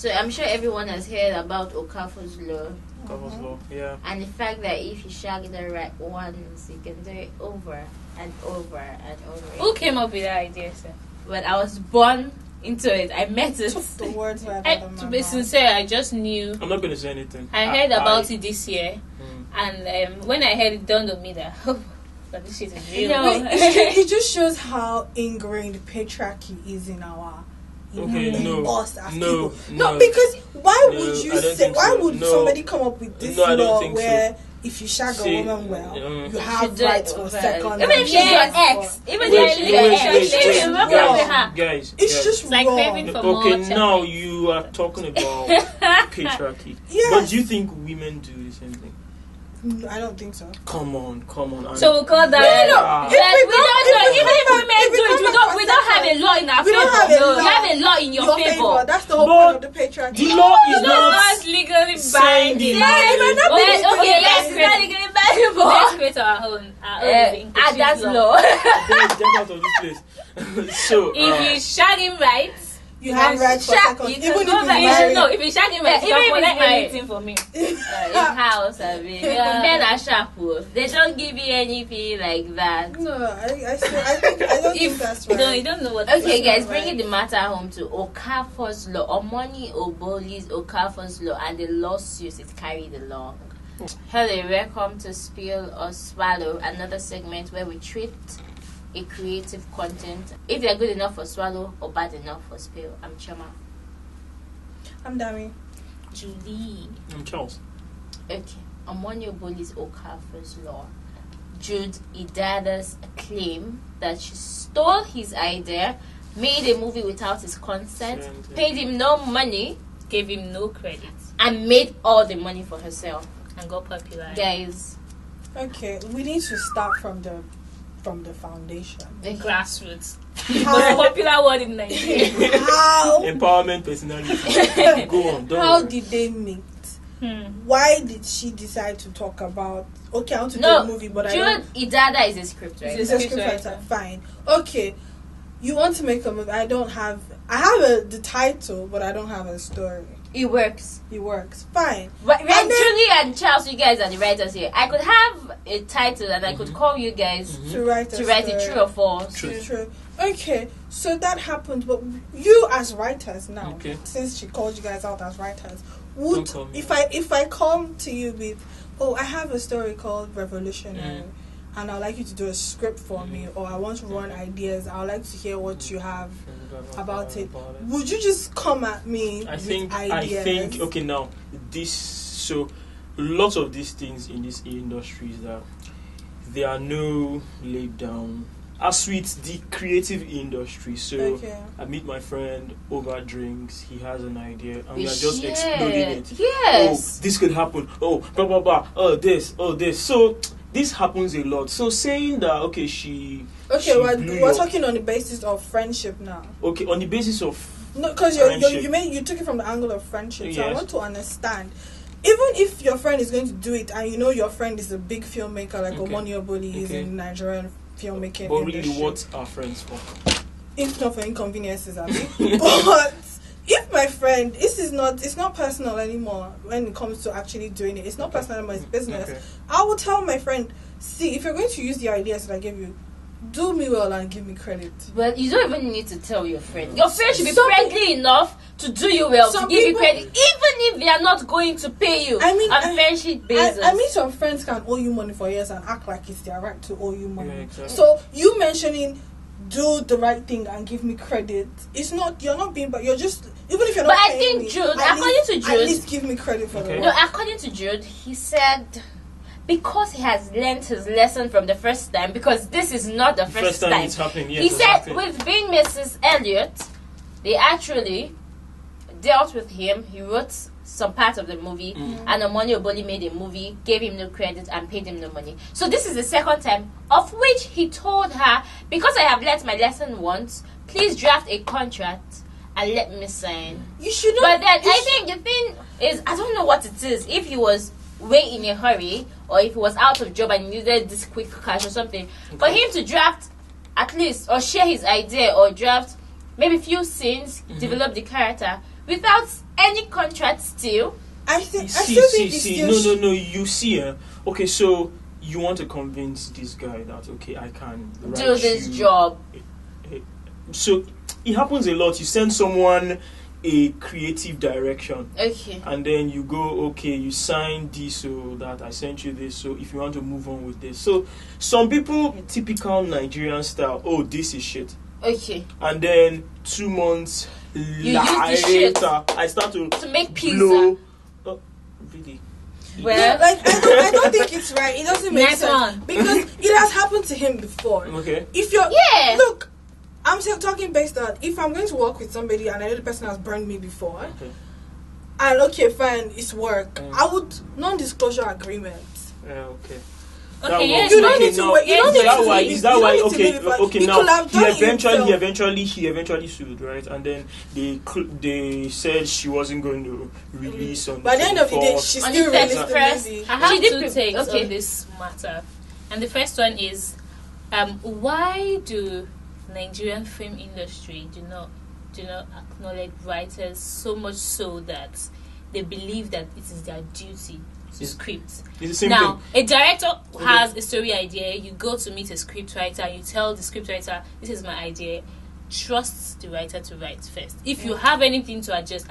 So I'm sure everyone has heard about Okafor's law. Okafor's law, yeah. And the fact that if you shag the right once, you can do it over and over and over. Who came up with that idea, sir? When I was born into it, I met it. The words were out of my To be mouth. sincere, I just knew. I'm not going to say anything. I heard about it this year, and when I heard it, dawned on me that but this shit is real. No. Wait, it just shows how ingrained patriarchy is in our us as people. No, because why would you say? Why would somebody come up with this law where if you shag a woman well, you have rights for second? Even if she's your ex, even if she's your ex, guys, it's just like wrong. craving for okay, more. now you are talking about patriarchy. Yes. But do you think women do the same thing? I don't think so. Come on. So we'll call that. we don't have a law in our favor. You have a law in your favor. That's the whole point of the patriarchy. The law is not Not legally saying binding. the Yes, it's not legally Let's create our own that's law. Get out of this place. So if you shag him right, You have rights for second. You Even can go back. if you shag him right, you can collect anything for me. In house, I mean, men are sharp. They don't give you anything like that. No, I don't think that's right. No, you don't know what. Okay, guys, bringing the matter home to Okafor's law, Omoni Oboli's Okafor's law, and the lawsuits it carried along. Hello, welcome to Spill or Swallow, another segment where we treat a creative content. If they're good enough for swallow or bad enough for spill. I'm Chama. I'm Dami. Julie. I'm Charles. Okay. Omoni Oboli's Okafor's law. Jude Idada's claim that she stole his idea, made a movie without his consent, paid him no money, Gave him no credit and made all the money for herself. and got popular. Guys, Okay, we need to start from the foundation. The grassroots. How- Most popular word in Nigeria. How Empowerment personality. Go on. Don't how worry. did they meet? Why did she decide to talk about? Okay, I want to do no, a movie, but I Jude don't. Idada is a script writer. It's a script writer. Fine. Okay, you want to make a movie? I have the title, but I don't have a story. It works. It works. Fine. But And then- Julie and Charles, you guys are the writers here. I could have a title and I could call you guys To write to write it story. true or false. True. Okay, so that happened, but you as writers now, Okay. since she called you guys out as writers, Don't would call me if I come to you with, oh, I have a story called Revolutionary, and I'd like you to do a script for me, or I want to run ideas, I'd like to hear what you have about it. Would you just come at me I with think ideas? okay, now so lots of these things in this industry is that there are no laid down as with the creative industry. So Okay. I meet my friend over drinks, he has an idea and We we are just share. exploding it. Yes. Oh, this could happen. Oh, blah blah blah. Oh, this. So this happens a lot. So saying that okay, she blew we're up. talking on the basis of friendship now. Okay, on the basis of No, because friendship. you took it from the angle of friendship. So I Yes. want to understand. Even if your friend is going to do it, and you know your friend is a big filmmaker like Okay. Omoni Oboli is Okay. in Nigerian filmmaking but really industry. what are friends for? If not for inconveniences, I mean. But if my friend, it's not personal anymore when it comes to actually doing it. It's not personal anymore, it's business. Okay. I will tell my friend, see, if you're going to use the ideas that I gave you, do me well and give me credit. But you don't even need to tell your friend. Your friend should be Some friendly enough to do you well, to some give you people- credit, even if they are not going to pay you. I mean, on friendship basis. I mean, some friends can owe you money for years and act like it's their right to owe you money. Yeah, exactly. So you mentioning do the right thing and give me credit, it's not, you're not being, but you're just, even if you're not But I paying think me, Jude, at according least- to at Jude- least give me credit for Okay. the No, work. according to Jude, he said because he has learned his lesson from the first time, because this is not the first time. it's happening. Yes, He said exactly. with being Mrs. Elliot, they actually dealt with him. He wrote some part of the movie, and Omoni Oboli made a movie, gave him no credit, and paid him no money. So this is the second time, of which he told her, because I have learnt my lesson once, please draft a contract and let me sign. You should not. But then you I should- think the thing is, I don't know what it is. If he was way in a hurry, or if he was out of job and he needed this quick cash or something, for him to draft at least or share his idea or draft maybe few scenes, develop the character without any contract still? I still think no. You see, okay, so you want to convince this guy that okay, I can do this job. So it happens a lot. You send someone a creative direction, okay, and then you go, okay, you sign this, so that I sent you this. So if you want to move on with this, so some people, typical Nigerian style, oh, this is shit. Okay, and then 2 months later, I start to make pizza. Blow. Oh, really? Well, like I don't think it's right. It doesn't make sense because it has happened to him before. Okay. If you're look, I'm still talking based on if I'm going to work with somebody and I know the person has burned me before, and okay, fine, it's work. I would non-disclosure agreement. Okay. Okay, yes. You don't need to wait. Is that why? Okay. Now he eventually sued, right? And then they said she wasn't going to release on. By the end of the day, she still released the movie. I have two takes on this matter, and the first one is, why do Nigerian film industry do not acknowledge writers so much so that they believe that it is their duty to script? It's the same now, thing. a director has a story idea. You go to meet a script writer. You tell the script writer, "This is my idea." Trust the writer to write first. If you have anything to adjust.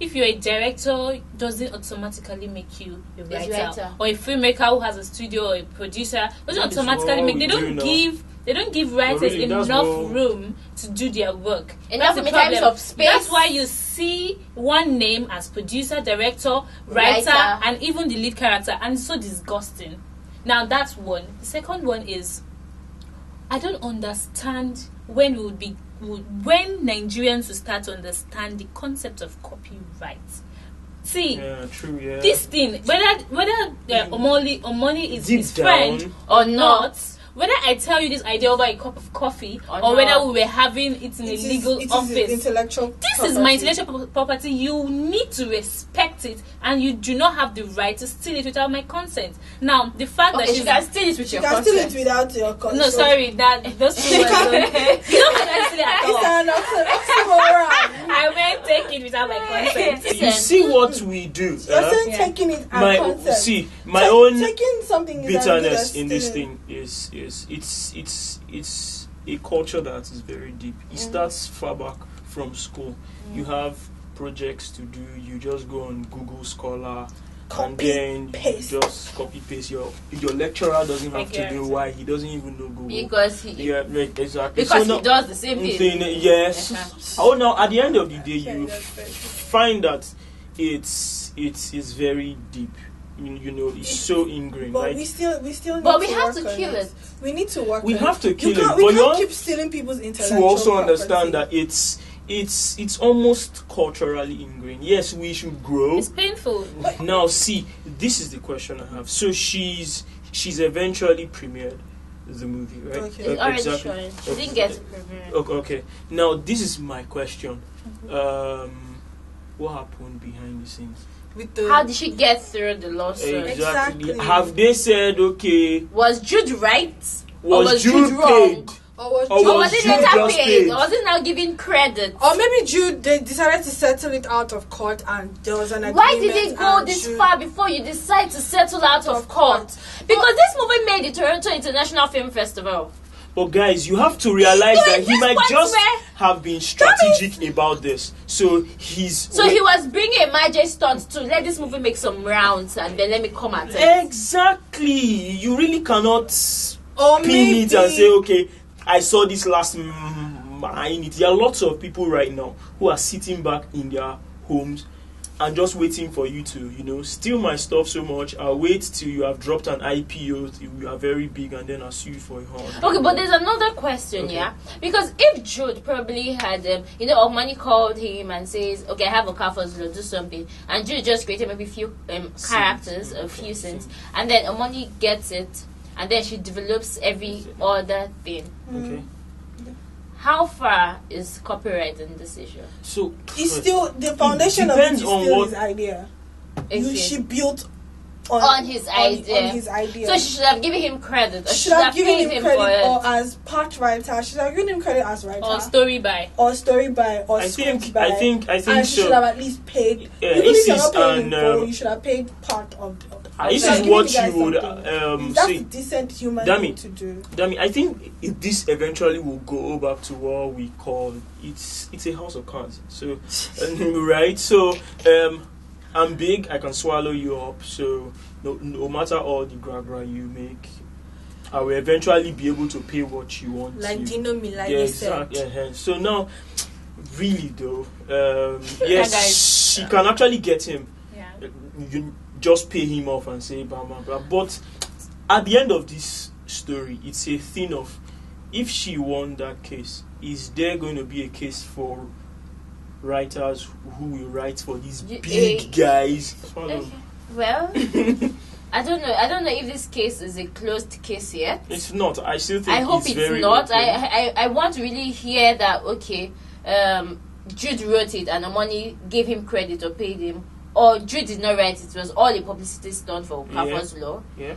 If you're a director, it doesn't automatically make you a writer. Or a filmmaker who has a studio or a producer, doesn't automatically make. They don't give writers enough room to do their work. Enough in terms of space. That's why you see one name as producer, director, writer, and even the lead character, and it's so disgusting. Now that's one. The second one is, I don't understand when Nigerians will start to understand the concept of copyright. See, this thing, whether Omoni is his friend or not. Whether I tell you this idea over a cup of coffee or whether we were having it in a legal office, this is my intellectual property. You need to respect it, and you do not have the right to steal it without my consent. Now, the fact that she can steal it with your consent. She can steal it without your consent. No, sorry, those two words don't. You don't can steal it at all. I won't take it without my consent. You see what we do. You're saying taking it at consent. See, my own taking something bitterness in this thing is it's a culture that is very deep. It starts far back from school. You have projects to do. You just go on Google Scholar and then you just copy paste. Your lecturer doesn't have to do why he doesn't even know Google because exactly because he does the same thing. Yes. Oh, now at the end of the day, you find that it's very deep. You know, it's so ingrained. But right? we still need but we to have work to kill it. We need to work. We have to kill it. We can't keep stealing people's intellectual to also property. understand that it's almost culturally ingrained. Yes, we should grow. It's painful. Now, see, this is the question I have. So she's eventually premiered the movie, right? Okay. It's already showing. She didn't get to premiere. Okay. Now, this is my question. What happened behind the scenes? How did she get through the lawsuit? Exactly. Have they said, okay, was Jude right? Was Jude paid? Or was it later paid? Or was it now giving credit? Or maybe Jude, they decided to settle it out of court and there was an agreement. Why did it go this far before you decide to settle out of court? Because this movie made the Toronto International Film Festival. But guys, you have to realize that he might just have been strategic about this. So he was bringing a magic stunt to let this movie make some rounds and then let me come at it. Exactly. You really cannot pin it and say, okay, I saw this last minute. There are lots of people right now who are sitting back in their homes and just waiting for you to, steal my stuff so much. I'll wait till you have dropped an IPO, till you are very big, and then I'll sue you for a horn. Okay, but there's another question, yeah? Because if Jude probably had, Omani called him and says, okay, I have Okafor, do something, and Jude just created maybe a few characters, a few scenes, and then Omani gets it, and then she develops every other thing. Okay. How far is copyright in this issue? So it's still the foundation of it is still his idea. She built on his idea. So she should have given him credit. Or she should have given him credit, or as part writer. She should have given him credit as writer. Or story by. Or script by. I think and so. She should have at least paid. Even if you're not paying in full, you should have paid part of the this is what you would that's say. A decent human thing to do. I think if this eventually will go back to what we call it's a house of cards. So right. So I'm big. I can swallow you up. So no matter all the gra you make, I will eventually be able to pay what you want. Like Dino Milani said. Exactly. So now, really though, yes, she can actually get him. Yeah. You just pay him off and say blah blah blah. But at the end of this story, it's a thing of if she won that case, is there going to be a case for writers who will write for these big guys? Okay. Well, I don't know if this case is a closed case yet. It's not. I still think. I hope it's very not. open. I want to really hear that. Okay, Jude wrote it and Omoni gave him credit or paid him, or Jude did not write it. It was all a publicity stunt for Okafor's law. Yeah.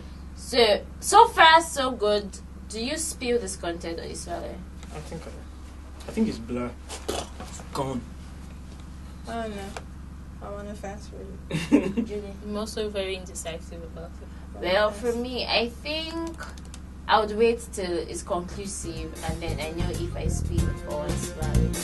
So far so good. Do you spill this content or you swallow it? I think it's blur. It's gone. I don't know. I want to fast forward. Julie? I'm also very indecisive about it. Well, for me, I think I would wait till it's conclusive and then I know if I spill or it's valid.